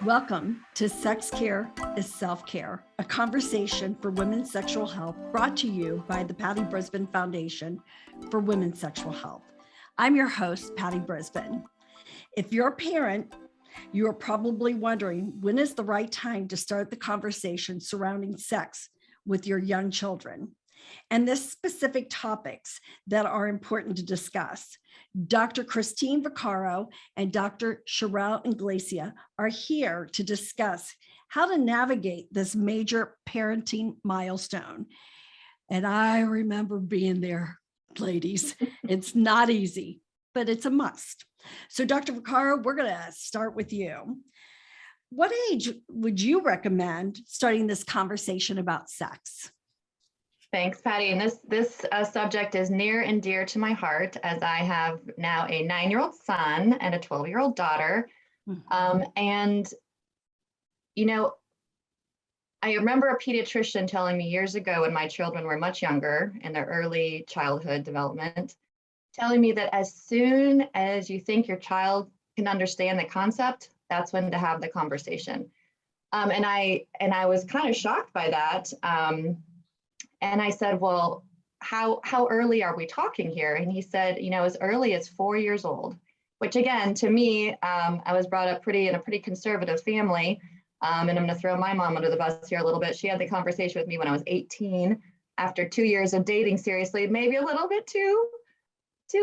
Welcome to Sex Care is Self-Care, a conversation for women's sexual health brought to you by the Patty Brisbane Foundation for Women's Sexual Health. I'm your host, Patty Brisbane. If you're a parent, you are probably wondering when is the right time to start the conversation surrounding sex with your young children. And the specific topics that are important to discuss. Dr. Christine Vaccaro and Dr. Cheryl Iglesia are here to discuss how to navigate this major parenting milestone. And I remember being there, ladies. It's not easy, but it's a must. So Dr. Vaccaro, we're going to start with you. What age would you recommend starting this conversation about sex? Thanks, Patty. And this subject is near and dear to my heart, as I have now a 9-year-old son and a 12-year-old daughter. And, you know, I remember a pediatrician telling me years ago when my children were much younger in their early childhood development, telling me that as soon as you think your child can understand the concept, that's when to have the conversation. And I was kind of shocked by that. And I said, well, how early are we talking here? And he said, as early as 4 years old, which again, to me, I was brought up in a pretty conservative family. And I'm going to throw my mom under the bus here a little bit. She had the conversation with me when I was 18, after 2 years of dating seriously, maybe a little bit too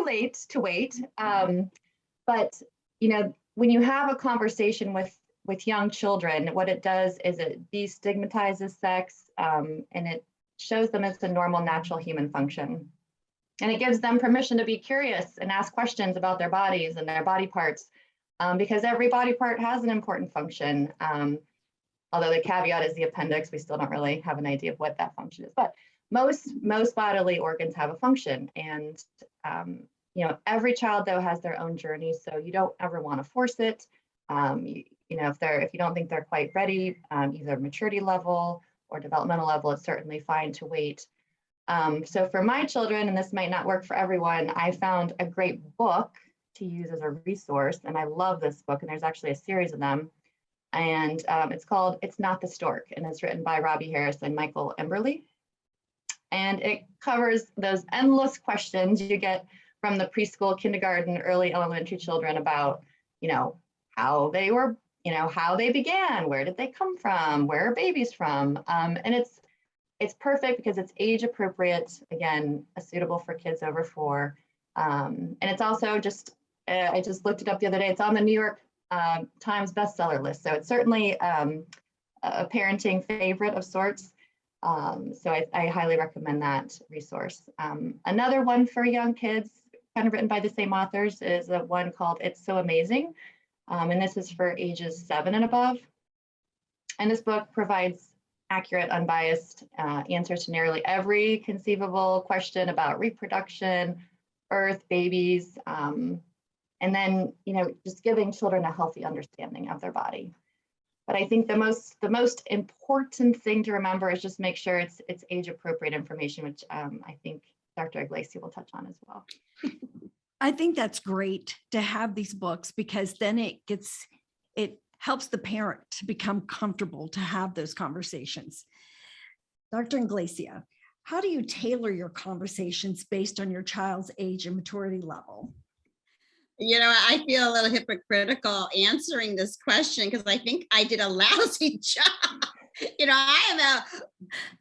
late to wait. But, when you have a conversation with young children, what it does is it destigmatizes sex, and it shows them it's a normal, natural human function. And it gives them permission to be curious and ask questions about their bodies and their body parts, because every body part has an important function. Although the caveat is the appendix, we still don't really have an idea of what that function is. But most bodily organs have a function. And, every child, though, has their own journey. So you don't ever want to force it. If you don't think they're quite ready, either maturity level or developmental level, it's certainly fine to wait. So for my children, and this might not work for everyone, I found a great book to use as a resource. And I love this book. And there's actually a series of them. And it's called It's Not the Stork. And it's written by Robbie Harris and Michael Emberley. And it covers those endless questions you get from the preschool, kindergarten, early elementary children about, how they were, how they began, where did they come from, where are babies from? And it's perfect because it's age appropriate, again, suitable for kids over 4. And it's also I just looked it up the other day, it's on the New York Times bestseller list. So it's certainly a parenting favorite of sorts. So I highly recommend that resource. Another one for young kids, kind of written by the same authors, is the one called It's So Amazing. And this is for ages 7 and above. And this book provides accurate, unbiased answers to nearly every conceivable question about reproduction, birth, babies, and then, just giving children a healthy understanding of their body. But I think the most important thing to remember is just make sure it's age appropriate information, which I think Dr. Iglesia will touch on as well. I think that's great to have these books, because then it helps the parent to become comfortable to have those conversations. Dr. Iglesia, how do you tailor your conversations based on your child's age and maturity level? I feel a little hypocritical answering this question because I think I did a lousy job. I am a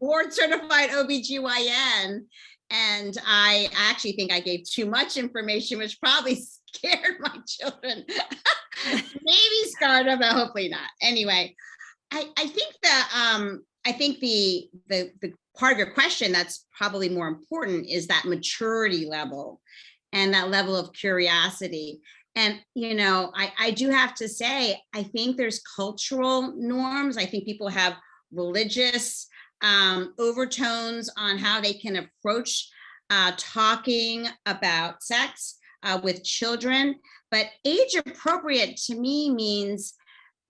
board certified OBGYN, and I actually think I gave too much information, which probably scared my children. Maybe scarred them, but hopefully not. Anyway, I think that I think the part of your question that's probably more important is that maturity level and that level of curiosity. And, I do have to say, I think there's cultural norms. I think people have religious overtones on how they can approach talking about sex with children. But age appropriate to me means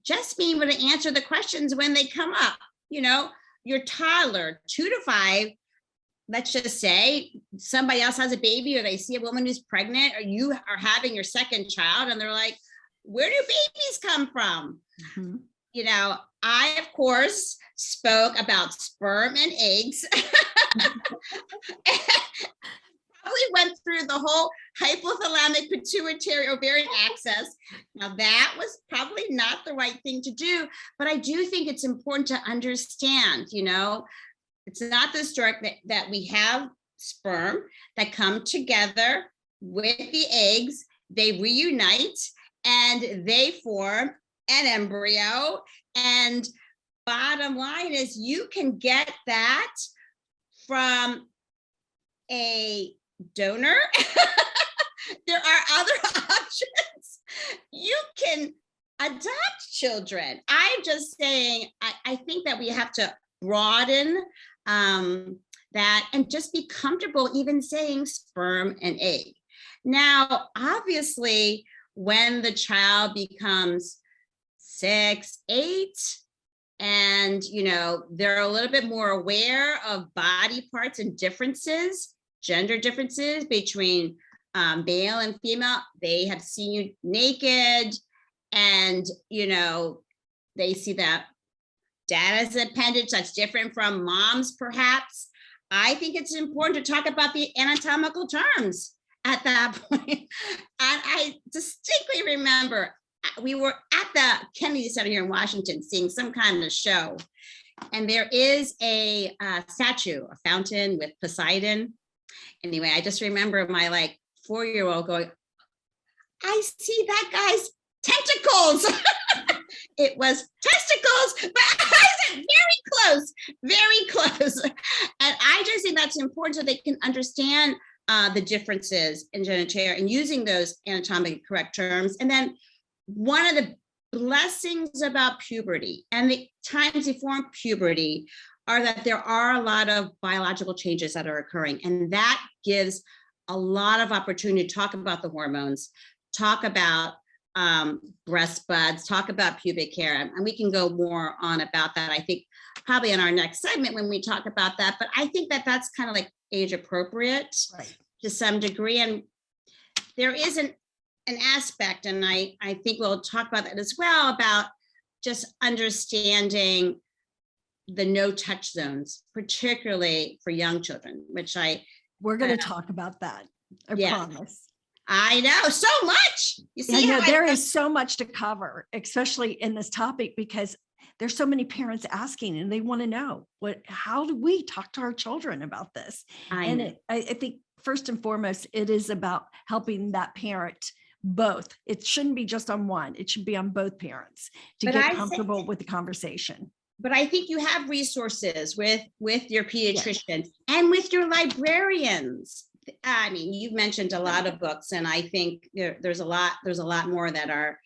just being able to answer the questions when they come up. Your toddler, 2 to 5, let's just say somebody else has a baby, or they see a woman who's pregnant, or you are having your second child, and they're like, where do babies come from? Mm-hmm. I, of course, spoke about sperm and eggs. Probably went through the whole hypothalamic pituitary ovarian axis. Now, that was probably not the right thing to do, but I do think it's important to understand, it's not this direct that we have sperm that come together with the eggs, they reunite, and they form an embryo. And bottom line is you can get that from a donor. There are other options. You can adopt children. I'm just saying, I think that we have to broaden that and just be comfortable even saying sperm and egg. Now, obviously, when the child becomes 6, 8, and they're a little bit more aware of body parts and differences, gender differences between male and female. They have seen you naked, and they see that dad has an appendage that's different from mom's, perhaps. I think it's important to talk about the anatomical terms at that point. And I distinctly remember we were at the Kennedy Center here in Washington seeing some kind of show, and there is a statue, a fountain with Poseidon. Anyway, I just remember my 4-year-old going, I see that guy's tentacles. It was testicles, but I said very close. And I just think that's important so they can understand the differences in genitalia and using those anatomically correct terms. And then one of the blessings about puberty and the times before puberty are that there are a lot of biological changes that are occurring. And that gives a lot of opportunity to talk about the hormones, talk about breast buds, talk about pubic hair. And we can go more on about that, I think, probably in our next segment when we talk about that. But I think that that's kind of age appropriate to some degree. And there is an aspect, and I think we'll talk about that as well, about just understanding the no touch zones, particularly for young children, which we're going to talk about that. I promise. I know so much. You see, there is so much to cover, especially in this topic, because there's so many parents asking and they want to know how do we talk to our children about this? I think first and foremost, it is about helping that parent both. It shouldn't be just on one. It should be on both parents to get comfortable with the conversation. But I think you have resources with your pediatrician and with your librarians. I mean, you've mentioned a lot of books, and I think there's a lot more that our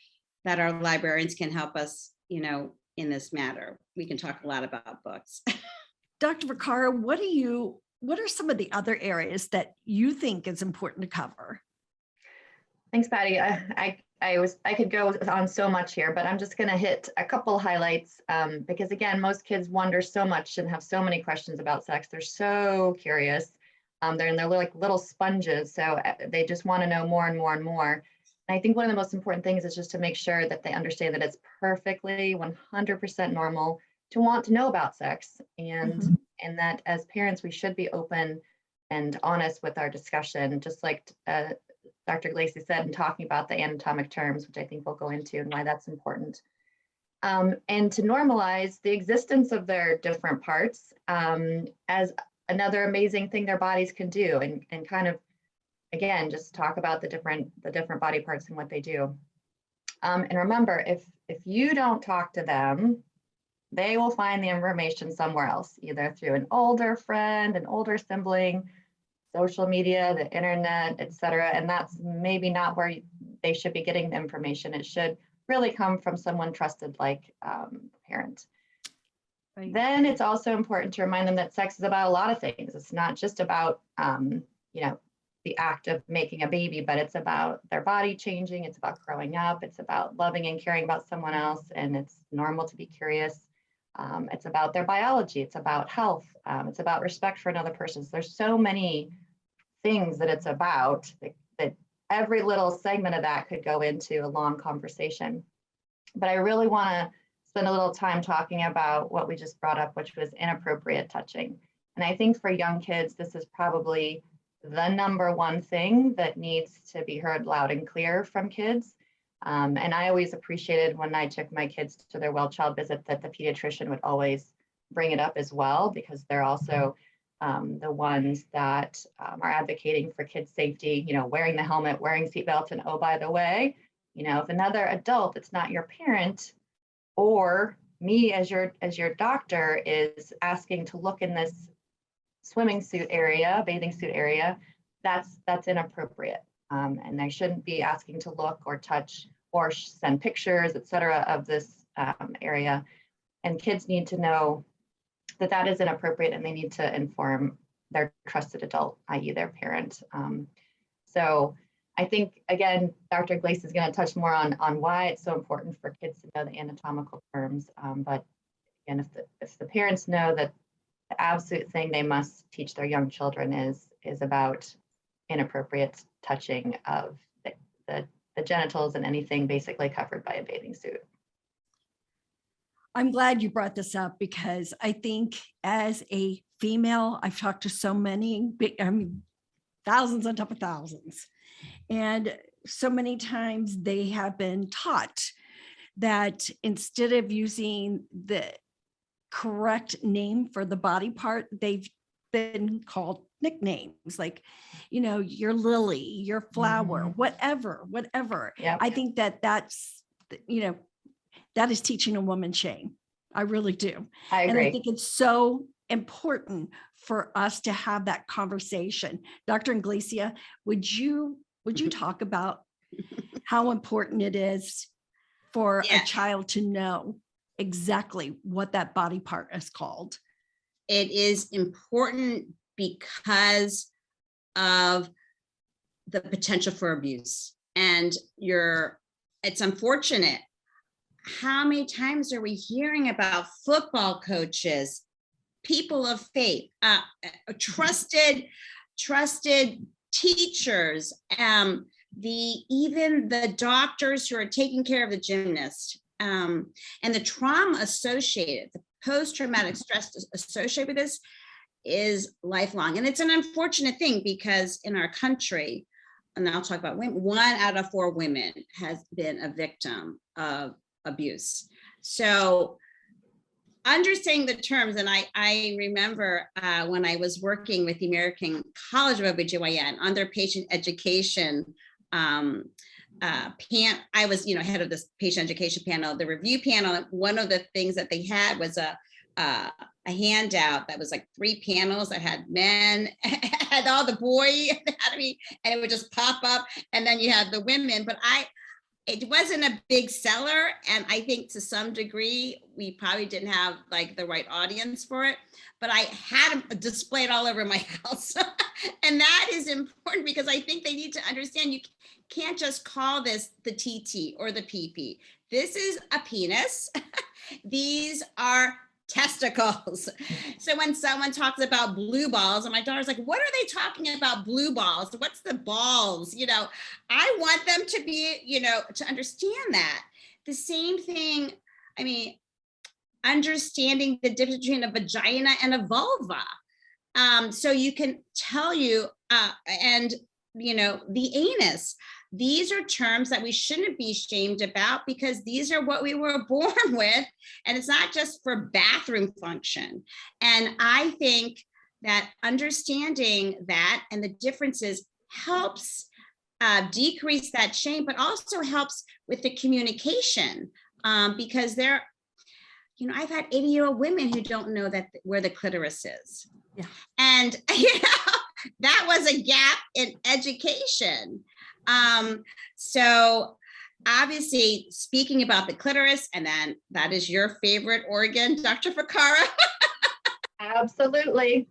librarians can help us, in this matter. We can talk a lot about books. Dr. Vaccaro, what are some of the other areas that you think is important to cover? Thanks, Patty. I could go on so much here, but I'm just going to hit a couple highlights because, again, most kids wonder so much and have so many questions about sex. They're so curious. They're like little sponges, so they just want to know more and more and more. And I think one of the most important things is just to make sure that they understand that it's perfectly 100% normal to want to know about sex, and that as parents we should be open and honest with our discussion, just like Dr. Iglesia said, in talking about the anatomic terms, which I think we'll go into and why that's important. And to normalize the existence of their different parts as another amazing thing their bodies can do, and kind of, again, just talk about the different body parts and what they do. And remember, if you don't talk to them, they will find the information somewhere else, either through an older friend, an older sibling, social media, the internet, etc. And that's maybe not where they should be getting the information. It should really come from someone trusted, like a parent. Right. Then it's also important to remind them that sex is about a lot of things. It's not just about, the act of making a baby, but it's about their body changing. It's about growing up. It's about loving and caring about someone else. And it's normal to be curious. It's about their biology. It's about health. It's about respect for another person. So there's so many things that it's about that every little segment of that could go into a long conversation. But I really want to spend a little time talking about what we just brought up, which was inappropriate touching. And I think for young kids, this is probably the number one thing that needs to be heard loud and clear from kids. And I always appreciated when I took my kids to their well child visit that the pediatrician would always bring it up as well, because they're also the ones that are advocating for kids' safety, wearing the helmet, wearing seatbelts. And oh, by the way, if another adult that's not your parent or me as your doctor is asking to look in this swimming suit area, bathing suit area, that's inappropriate. And I shouldn't be asking to look or touch or send pictures, et cetera, of this area. And kids need to know that is inappropriate, and they need to inform their trusted adult, i.e. their parent. So I think, again, Dr. Iglesia is going to touch more on why it's so important for kids to know the anatomical terms. But again, if the parents know that the absolute thing they must teach their young children is about inappropriate touching of the genitals and anything basically covered by a bathing suit. I'm glad you brought this up, because I think as a female, I've talked to so many, thousands on top of thousands. And so many times they have been taught that instead of using the correct name for the body part, they've been called nicknames like, your lily, your flower, whatever. Yep. I think that's, that is teaching a woman shame. I really do. I agree. And I think it's so important for us to have that conversation. Dr. Iglesia, would you talk about how important it is for a child to know exactly what that body part is called? It is important because of the potential for abuse. And it's unfortunate. How many times are we hearing about football coaches, people of faith, trusted teachers, even the doctors who are taking care of the gymnast, and the trauma associated, the post-traumatic stress associated with this is lifelong. And it's an unfortunate thing, because in our country, and I'll talk about women, 1 out of 4 women has been a victim of abuse. So understanding the terms, and I remember when I was working with the American College of OBGYN on their patient education I was, head of this patient education panel, the review panel. One of the things that they had was a handout that was like 3 panels that had men, had all the boy anatomy, and it would just pop up, and then you had the women. But it wasn't a big seller, and I think to some degree we probably didn't have like the right audience for it. But I had them displayed all over my house, and that is important, because I think they need to understand you can't just call this the TT or the PP. This is a penis. These are testicles. So when someone talks about blue balls, and my daughter's like, what are they talking about blue balls? What's the balls? I want them to be, to understand that. The same thing, understanding the difference between a vagina and a vulva. So you can tell you, and the anus. These are terms that we shouldn't be ashamed about, because these are what we were born with, and it's not just for bathroom function. And I think that understanding that and the differences helps decrease that shame, but also helps with the communication, because I've had 80-year-old women who don't know where the clitoris is. Yeah. And that was a gap in education. So obviously speaking about the clitoris, and then that is your favorite organ, Dr. Vaccaro. Absolutely.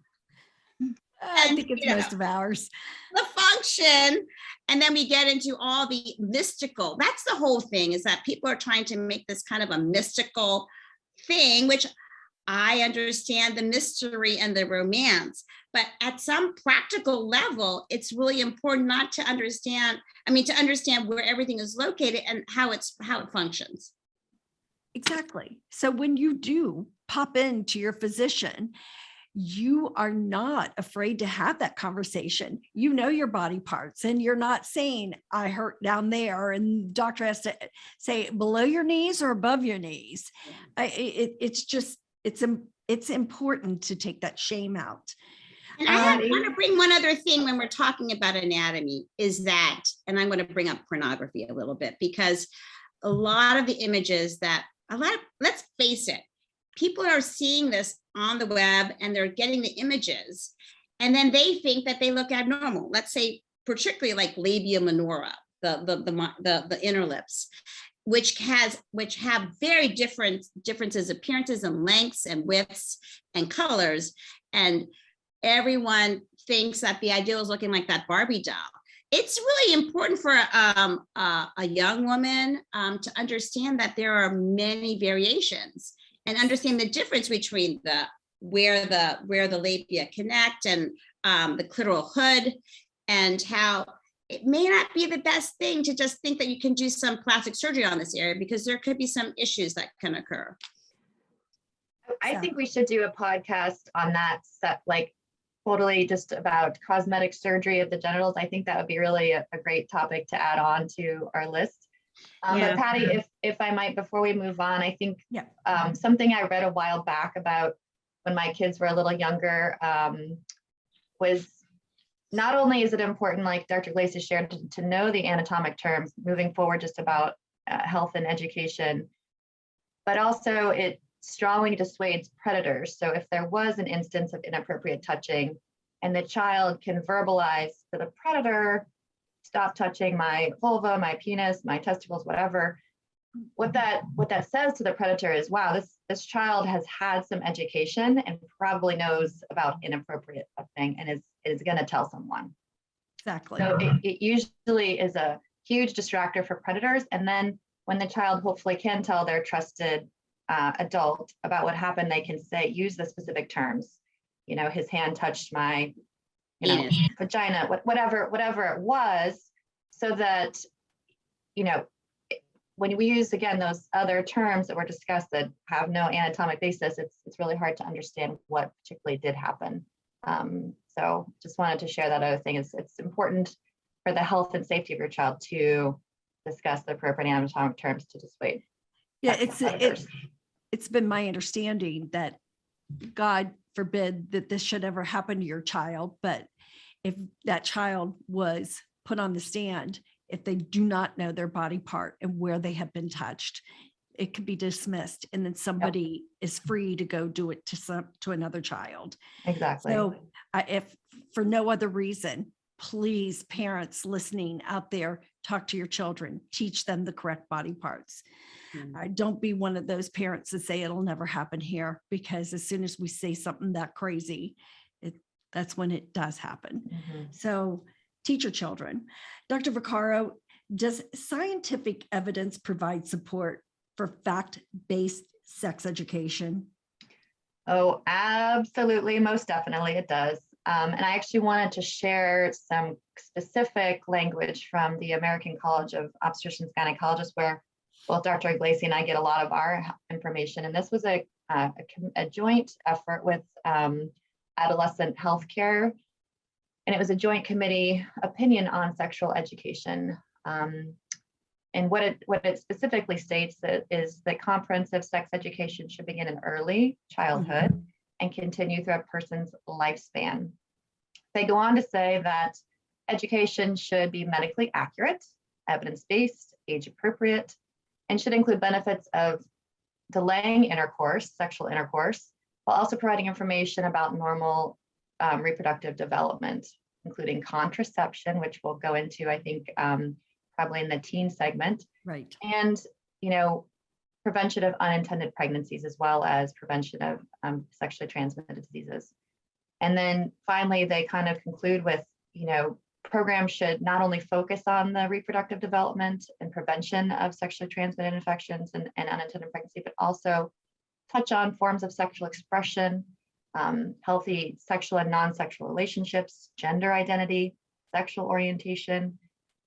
I think it's most of ours. The function. And then we get into all the mystical. That's the whole thing, is that people are trying to make this kind of a mystical thing, which I understand the mystery and the romance, but at some practical level, it's really important not to understand, to understand where everything is located and how it functions. Exactly. So when you do pop into your physician, you are not afraid to have that conversation. You know your body parts, and you're not saying, I hurt down there. And the doctor has to say below your knees or above your knees. It's important to take that shame out. And I want to bring one other thing when we're talking about anatomy is that, and I'm going to bring up pornography a little bit, because a lot of the images let's face it, people are seeing this on the web and they're getting the images and then they think that they look abnormal. Let's say particularly like labia minora, the inner lips, which have very differences, appearances and lengths and widths and colors. And everyone thinks that the ideal is looking like that Barbie doll. It's really important for a young woman to understand that there are many variations and understand the difference between where the labia connect and the clitoral hood, and how it may not be the best thing to just think that you can do some plastic surgery on this area, because there could be some issues that can occur. I think we should do a podcast on that set, like totally just about cosmetic surgery of the genitals. I think that would be really a great topic to add on to our list. But Patty, if I might, before we move on, I think something I read a while back about when my kids were a little younger was not only is it important, like Dr. Iglesia shared, to know the anatomic terms moving forward just about health and education, but also it strongly dissuades predators. So if there was an instance of inappropriate touching and the child can verbalize to the predator, stop touching my vulva, my penis, my testicles, whatever, what that says to the predator is, wow, this child has had some education and probably knows about inappropriate touching and is going to tell someone. Exactly. So it usually is a huge distractor for predators. And then when the child hopefully can tell their trusted adult about what happened, they can use the specific terms. You know, his hand touched my vagina, whatever it was, so that, you know, when we use, again, those other terms that were discussed that have no anatomic basis, it's really hard to understand what particularly did happen. So just wanted to share that other thing. It's important for the health and safety of your child to discuss the appropriate anatomic terms to dissuade. Yeah, it's been my understanding that, God forbid that this should ever happen to your child, but if that child was put on the stand, if they do not know their body part and where they have been touched, it could be dismissed, and then somebody is free to go do it to another child. Exactly. So if for no other reason, please, parents listening out there, talk to your children, teach them the correct body parts. Don't be one of those parents that say it'll never happen here, because as soon as we say something that crazy, that's when it does happen. Mm-hmm. So teach your children. Dr. Vaccaro, does scientific evidence provide support for fact-based sex education? Oh, absolutely. Most definitely it does. And I actually wanted to share some specific language from the American College of Obstetricians and Gynecologists, where both Dr. Iglesia and I get a lot of our information. And this was a joint effort with adolescent healthcare. And it was a joint committee opinion on sexual education. And what it specifically states is that comprehensive sex education should begin in early childhood and continue through a person's lifespan. They go on to say that education should be medically accurate, evidence-based, age-appropriate, and should include benefits of delaying intercourse, sexual intercourse, while also providing information about normal reproductive development, including contraception, which we'll go into, I think, probably in the teen segment. Right. And, you know, prevention of unintended pregnancies, as well as prevention of sexually transmitted diseases. And then finally, they kind of conclude with, you know, programs should not only focus on the reproductive development and prevention of sexually transmitted infections and unintended pregnancy, but also touch on forms of sexual expression, healthy sexual and non-sexual relationships, gender identity, sexual orientation,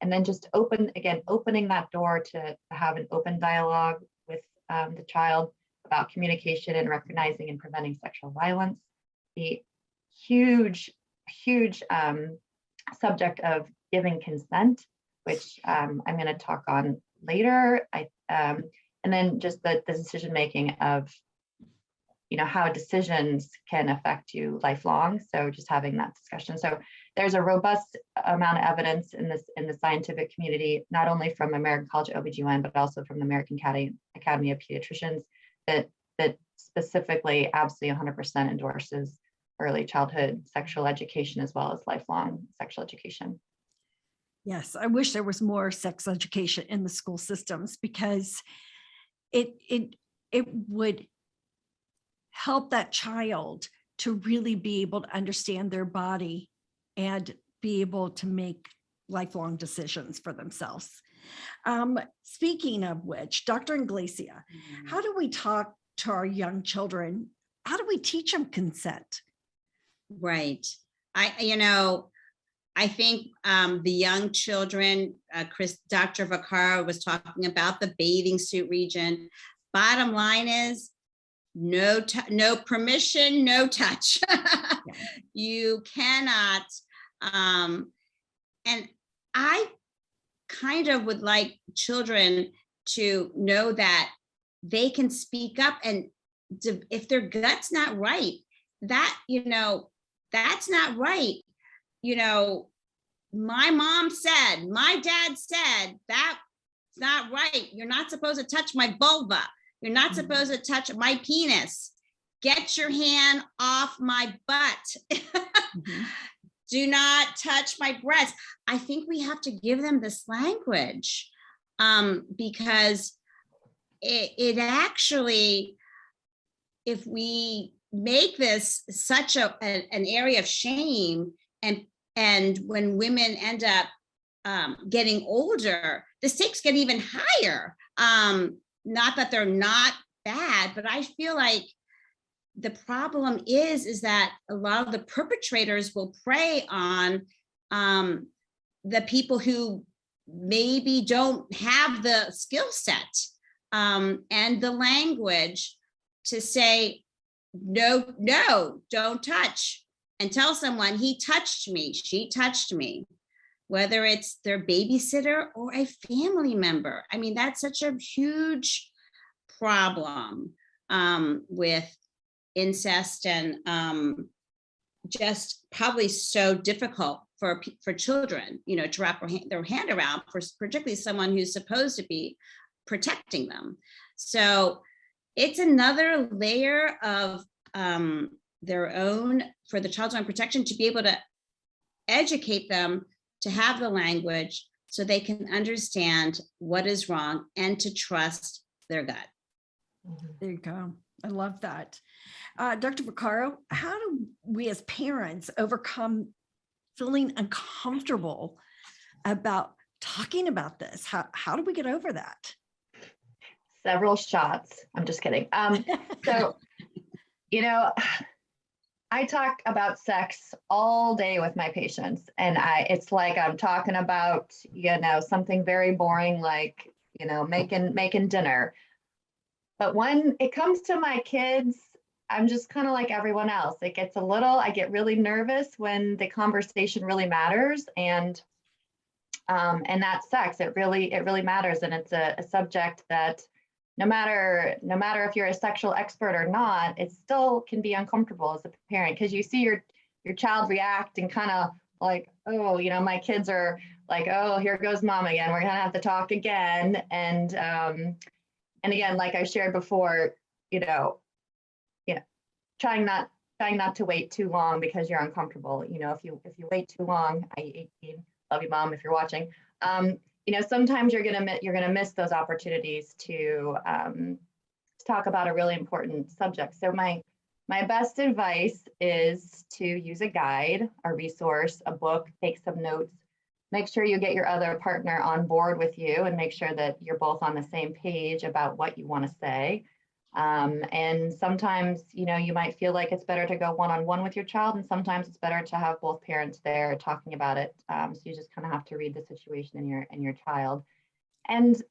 and then just opening that door to have an open dialogue with the child about communication and recognizing and preventing sexual violence. The huge subject of giving consent, which I'm going to talk on later. And then just the decision making of, how decisions can affect you lifelong. So just having that discussion. So there's a robust amount of evidence in the scientific community, not only from American College of OBGYN, but also from the American Academy of Pediatricians, that specifically absolutely 100% endorses early childhood sexual education as well as lifelong sexual education. Yes, I wish there was more sex education in the school systems, because it would help that child to really be able to understand their body and be able to make lifelong decisions for themselves. Speaking of which, Dr. Iglesia, how do we talk to our young children? How do we teach them consent? Right. I think the young children, Dr. Vaccaro was talking about the bathing suit region. Bottom line is no permission, no touch. You cannot. And I kind of would like children to know that they can speak up, and if their gut's not right, that, that's not right. My mom said, my dad said, that's not right. You're not supposed to touch my vulva. You're not supposed to touch my penis. Get your hand off my butt. Do not touch my breast. I think we have to give them this language, because it actually, if we make this such an area of shame, and when women end up getting older, the stakes get even higher. Not that they're not bad, but I feel like the problem is that a lot of the perpetrators will prey on the people who maybe don't have the skill set and the language to say, no, don't touch, and tell someone, he touched me, she touched me, whether it's their babysitter or a family member. I mean, that's such a huge problem with incest, and just probably so difficult for children, to wrap their hand around, for particularly someone who's supposed to be protecting them. So it's another layer of their own, for the child's own protection, to be able to educate them, to have the language so they can understand what is wrong and to trust their gut. There you go. I love that. Dr. Vaccaro, how do we as parents overcome feeling uncomfortable about talking about this? How do we get over that? Several shots. I'm just kidding. So, I talk about sex all day with my patients, and it's like I'm talking about, something very boring, like, making dinner. But when it comes to my kids, I'm just kind of like everyone else. I get really nervous when the conversation really matters, and that's sex. It really matters, and it's a subject that no matter if you're a sexual expert or not, it still can be uncomfortable as a parent, because you see your child react and kind of like, oh, my kids are like, oh, here goes mom again. We're gonna have to talk again, and again, like I shared before, trying not to wait too long because you're uncomfortable. If you wait too long, I love you, mom, if you're watching. Sometimes you're gonna miss those opportunities to talk about a really important subject. So my best advice is to use a guide, a resource, a book, take some notes. Make sure you get your other partner on board with you, and make sure that you're both on the same page about what you want to say. And sometimes, you might feel like it's better to go one-on-one with your child, and sometimes it's better to have both parents there talking about it. So you just kind of have to read the situation in your child. And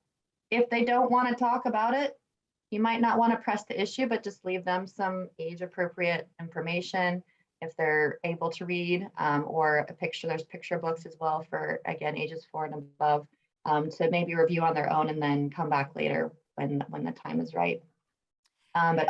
if they don't want to talk about it, you might not want to press the issue, but just leave them some age appropriate information if they're able to read, or a picture. There's picture books as well for, again, ages 4 and above, to maybe review on their own and then come back later when the time is right. But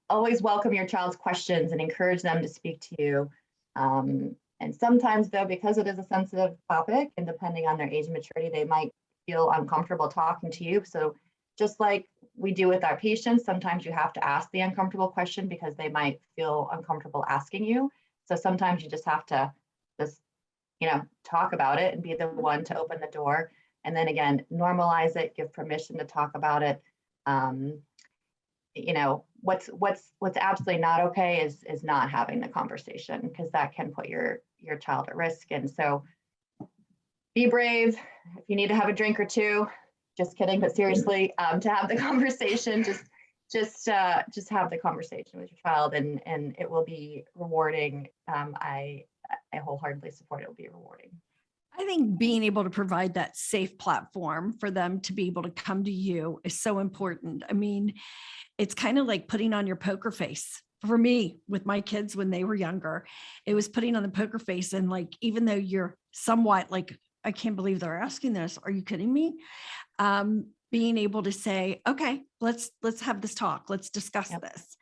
always welcome your child's questions and encourage them to speak to you. And sometimes though, because it is a sensitive topic and depending on their age and maturity, they might feel uncomfortable talking to you. So just like we do with our patients, sometimes you have to ask the uncomfortable question because they might feel uncomfortable asking you. So sometimes you just have to talk about it and be the one to open the door. And then again, normalize it, give permission to talk about it. What's absolutely not okay is not having the conversation, because that can put your child at risk. And so be brave. If you need to have a drink or two, just kidding, but seriously, to have the conversation, just have the conversation with your child, and it will be rewarding. I wholeheartedly support it. Will be rewarding. I think being able to provide that safe platform for them to be able to come to you is so important. I mean, it's kind of like putting on your poker face. For me, with my kids when they were younger, it was putting on the poker face. And like, even though you're somewhat like, I can't believe they're asking this, are you kidding me? Being able to say, okay, let's have this talk. Let's discuss this.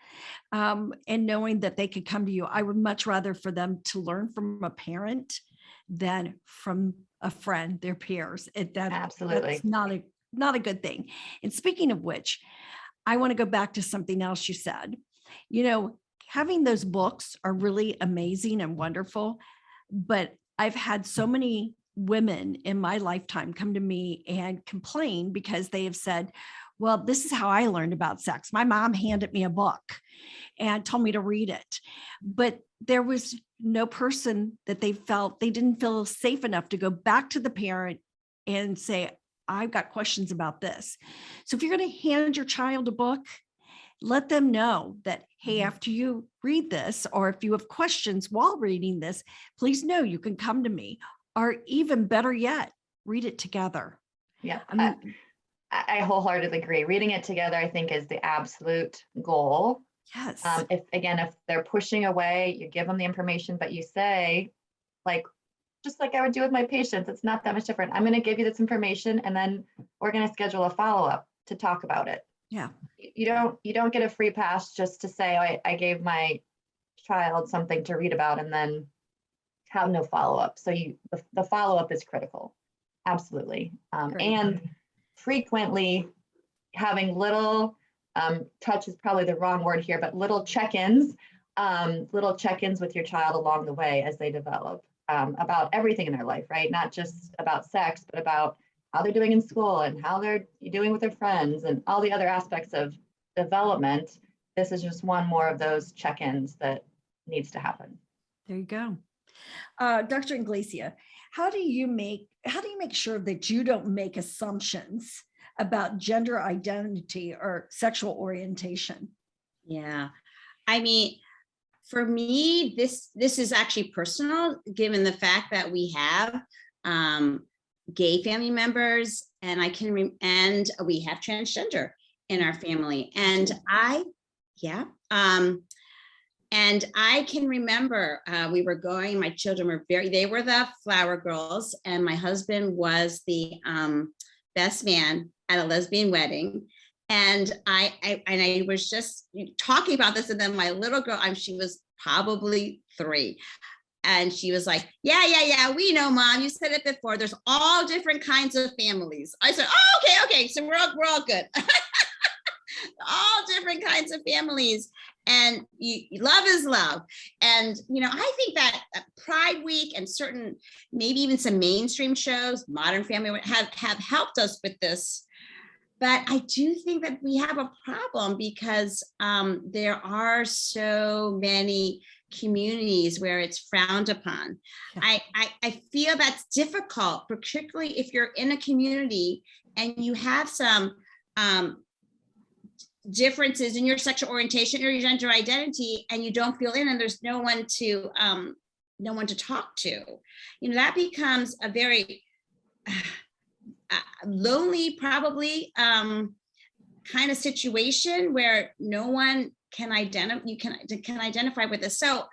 And knowing that they could come to you. I would much rather for them to learn from a parent than from a friend, their peers. Absolutely. That's not a good thing. And speaking of which, I want to go back to something else you said. Having those books are really amazing and wonderful, but I've had so many women in my lifetime come to me and complain because they have said, well, this is how I learned about sex. My mom handed me a book and told me to read it, but there was no person that they didn't feel safe enough to go back to the parent and say, I've got questions about this. So if you're going to hand your child a book, let them know that, hey, after you read this, or if you have questions while reading this, please know you can come to me, or even better yet, read it together. Yeah. I wholeheartedly agree. Reading it together, I think, is the absolute goal. Yes. If they're pushing away, you give them the information, but you say, just like I would do with my patients, it's not that much different. I'm going to give you this information, and then we're going to schedule a follow-up to talk about it. Yeah. You don't get a free pass just to say, I gave my child something to read about and then have no follow-up. So the follow-up is critical. Absolutely. And frequently having little touch is probably the wrong word here, but little check-ins with your child along the way as they develop about everything in their life, right? Not just about sex, but about how they're doing in school and how they're doing with their friends and all the other aspects of development. This is just one more of those check-ins that needs to happen. There you go. Dr. Iglesia, how do you make sure that you don't make assumptions about gender identity or sexual orientation? Yeah. I mean, for me, this is actually personal, given the fact that we have gay family members, and we have transgender in our family. And I can remember we were going, my children were they were the flower girls, and my husband was the best man at a lesbian wedding. And I was just talking about this, and then my little girl, she was probably 3. And she was like, yeah, we know, Mom, you said it before. There's all different kinds of families. I said, oh, okay. So we're all good. All different kinds of families. And love is love. And, I think that Pride Week and certain, maybe even some mainstream shows, Modern Family, have helped us with this. But I do think that we have a problem because there are so many communities where it's frowned upon. Yeah. I feel that's difficult, particularly if you're in a community and you have some differences in your sexual orientation or your gender identity, and you don't feel in, and there's no one to talk to. That becomes a very lonely, probably kind of situation where no one can identify with this. So,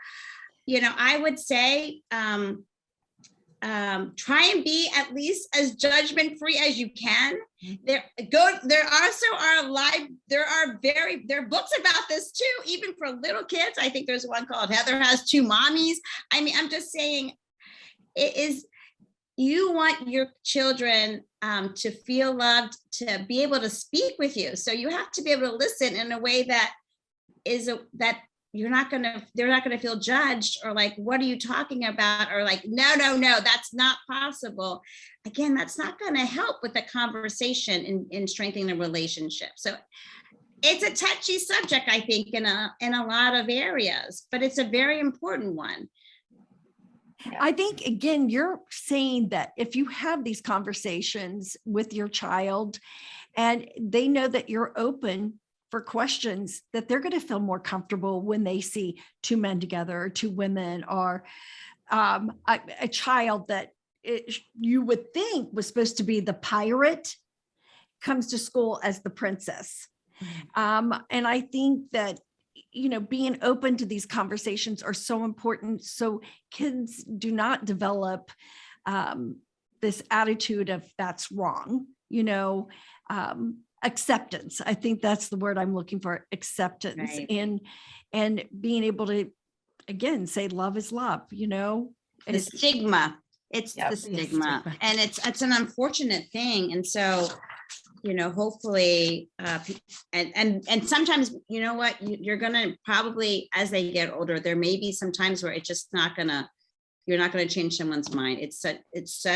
I would say, try and be at least as judgment free as you can. There are books about this too, even for little kids. I think there's one called Heather Has Two Mommies. I mean, I'm just saying, you want your children to feel loved, to be able to speak with you. So you have to be able to listen in a way that they're not going to feel judged or like, what are you talking about? Or like, no, that's not possible. Again, that's not going to help with the conversation in strengthening the relationship. So it's a touchy subject, I think, in a lot of areas, but it's a very important one. I think, again, you're saying that if you have these conversations with your child and they know that you're open for questions, that they're going to feel more comfortable when they see two men together or two women, or a child that you would think was supposed to be the pirate comes to school as the princess. And I think that, being open to these conversations are so important, so kids do not develop this attitude of that's wrong, acceptance. I think that's the word I'm looking for, acceptance, right. And being able to, again, say love is love, The stigma. It's the stigma. And it's an unfortunate thing. And so, hopefully, and sometimes, you're going to probably, as they get older, there may be some times where it's just you're not going to change someone's mind. It's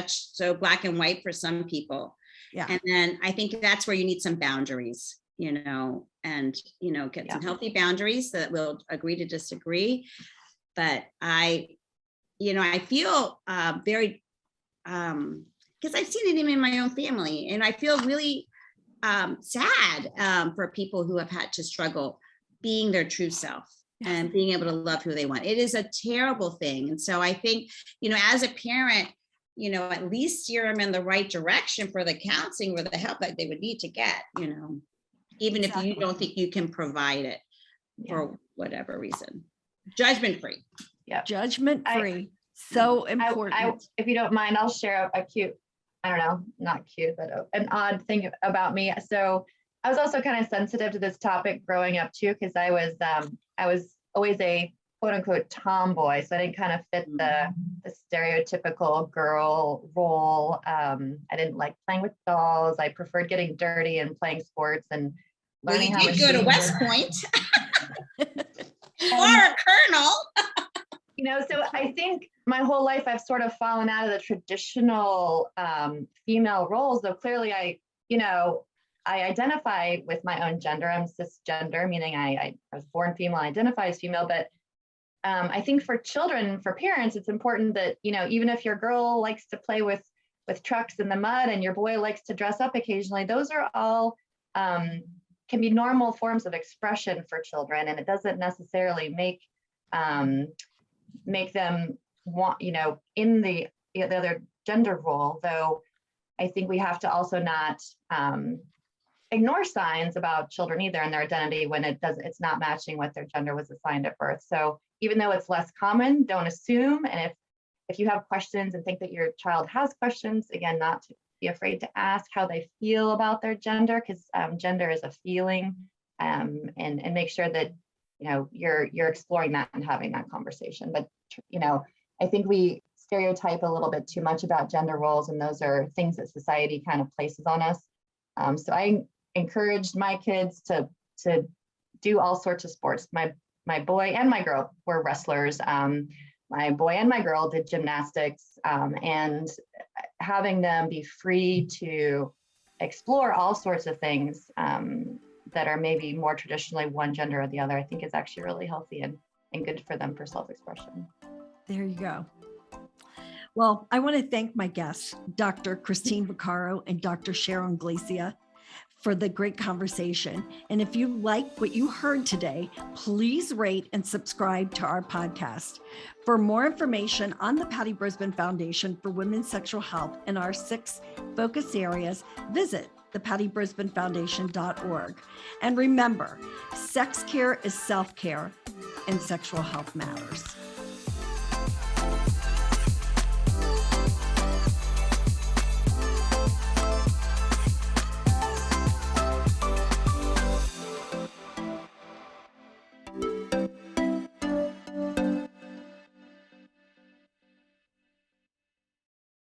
so black and white for some people. Yeah. And then I think that's where you need some boundaries, and, get some healthy boundaries that will agree to disagree. But I feel very, because I've seen it even in my own family, and I feel really sad for people who have had to struggle being their true self and being able to love who they want. It is a terrible thing. And so I think, as a parent, at least steer them in the right direction for the counseling or the help that they would need to get, even if you don't think you can provide it for whatever reason. Judgment free. Yeah. Judgment free. So important. If you don't mind, I'll share a cute, I don't know, not cute, but an odd thing about me. So I was also kind of sensitive to this topic growing up too, because I was always a quote unquote tomboy. So I didn't kind of fit the stereotypical girl role. I didn't like playing with dolls. I preferred getting dirty and playing sports and learning how to go to West Point. You are a colonel. So I think my whole life I've sort of fallen out of the traditional female roles, though clearly I identify with my own gender. I'm cisgender, meaning I was born female, identify as female, but I think for children, for parents, it's important that, even if your girl likes to play with trucks in the mud and your boy likes to dress up occasionally, those are all can be normal forms of expression for children. And it doesn't necessarily make them want, in the other gender role, though I think we have to also not ignore signs about children either and their identity when it's not matching what their gender was assigned at birth. So even though it's less common, don't assume. And if you have questions and think that your child has questions, again, not to be afraid to ask how they feel about their gender, because gender is a feeling, and make sure that you're exploring that and having that conversation. But I think we stereotype a little bit too much about gender roles, and those are things that society kind of places on us. So I encouraged my kids to do all sorts of sports. My boy and my girl were wrestlers. My boy and my girl did gymnastics, and having them be free to explore all sorts of things that are maybe more traditionally one gender or the other, I think is actually really healthy and good for them for self-expression. There you go. Well, I want to thank my guests, Dr. Christine Vaccaro and Dr. Cheryl Iglesia, for the great conversation. And if you like what you heard today, please rate and subscribe to our podcast. For more information on the Patty Brisbane Foundation for Women's Sexual Health and our 6 focus areas, visit thepattybrisbanefoundation.org. And remember, sex care is self-care and sexual health matters.